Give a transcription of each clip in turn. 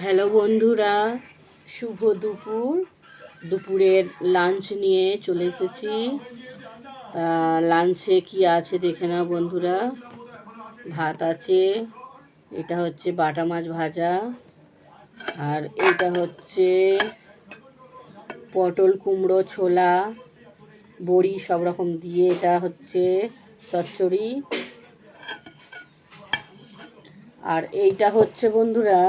Hello বন্ধুরা, শুভ দুপুর। দুপুরের লাঞ্চ নিয়ে চলে এসেছি। লাঞ্চে কি আছে দেখে নাও বন্ধুরা। ভাত আছে, এটা হচ্ছে বাটা মাছ ভাজা, আর এটা হচ্ছে পটল কুমড়ো ছোলা বড়ি সব রকম দিয়ে এটা হচ্ছে চচ্চড়ি। আর এইটা হচ্ছে বন্ধুরা,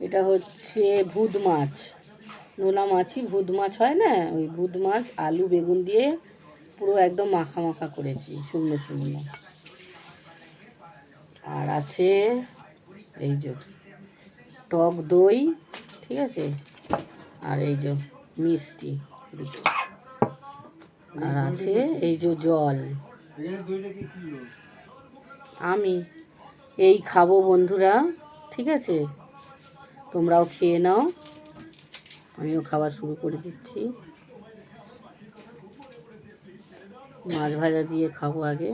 এটা হচ্ছে ভুদ মাছ, নোনা মাছই ভুদ মাছ হয় না, ওই ভুদ মাছ আলু বেগুন দিয়ে পুরো একদম মাখা মাখা করেছি, শুকনো শুকনো। আর আছে এই যে টক দই, ঠিক আছে, আর এই যে মিষ্টি, আর আছে এই যে জল। আমি এই খাবো বন্ধুরা, ঠিক আছে, তোমরাও খেয়ে নাও। আমিও খাবার শুরু করে দিচ্ছি। মাছ ভাজা দিয়ে খাবো আগে।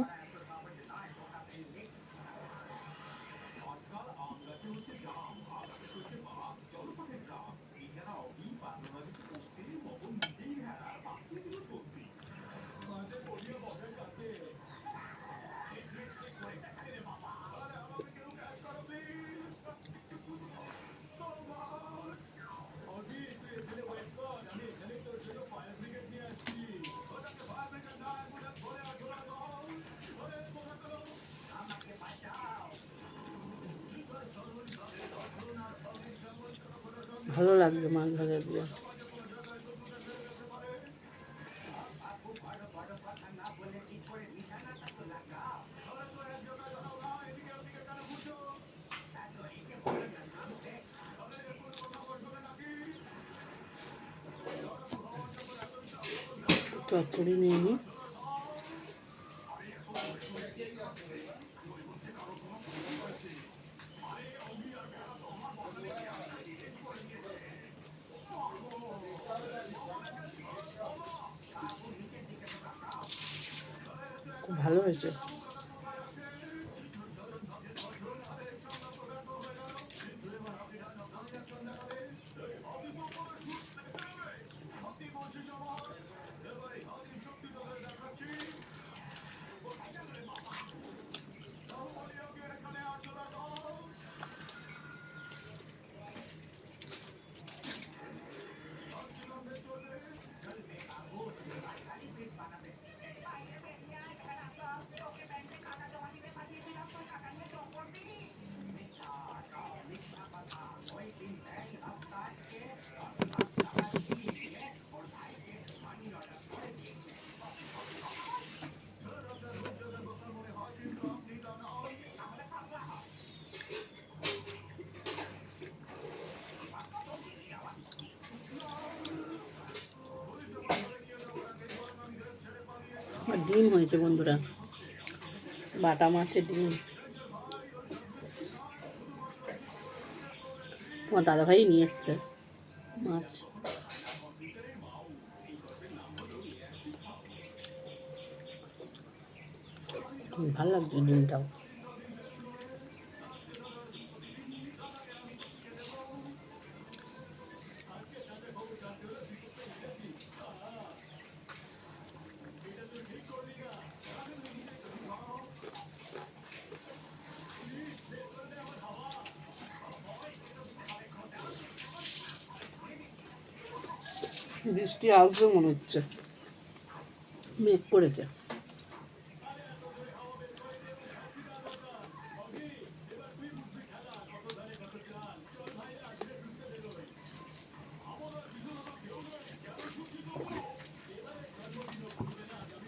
ভালো লাগবে মাছ ভাজা দিয়ে। চচ্চড়ি নিয়ে নিই। খুব ভালো হয়েছে। ডিম হয়েছে বন্ধুরা, বাটা মাছের ডিম। তোমার দাদাভাই নিয়ে এসছে মাছ। ভালো লাগছে ডিমটাও। বৃষ্টি আসবে মনে হচ্ছে, মেঘ পড়েছে।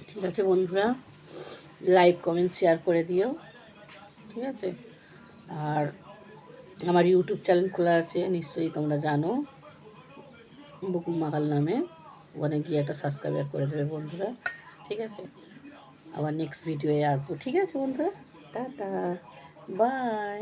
ঠিক আছে বন্ধুরা, লাইক কমেন্ট শেয়ার করে দিও, ঠিক আছে। আর আমার ইউটিউব চ্যানেল খোলা আছে, নিশ্চয়ই তোমরা জানো, বকুল মাকাল নামে। ওখানে গিয়ে একটা সাবস্ক্রাইব করে দেবে বন্ধুরা, ঠিক আছে। আবার নেক্সট ভিডিওয়ে আসবো, ঠিক আছে বন্ধুরা। Tata, by.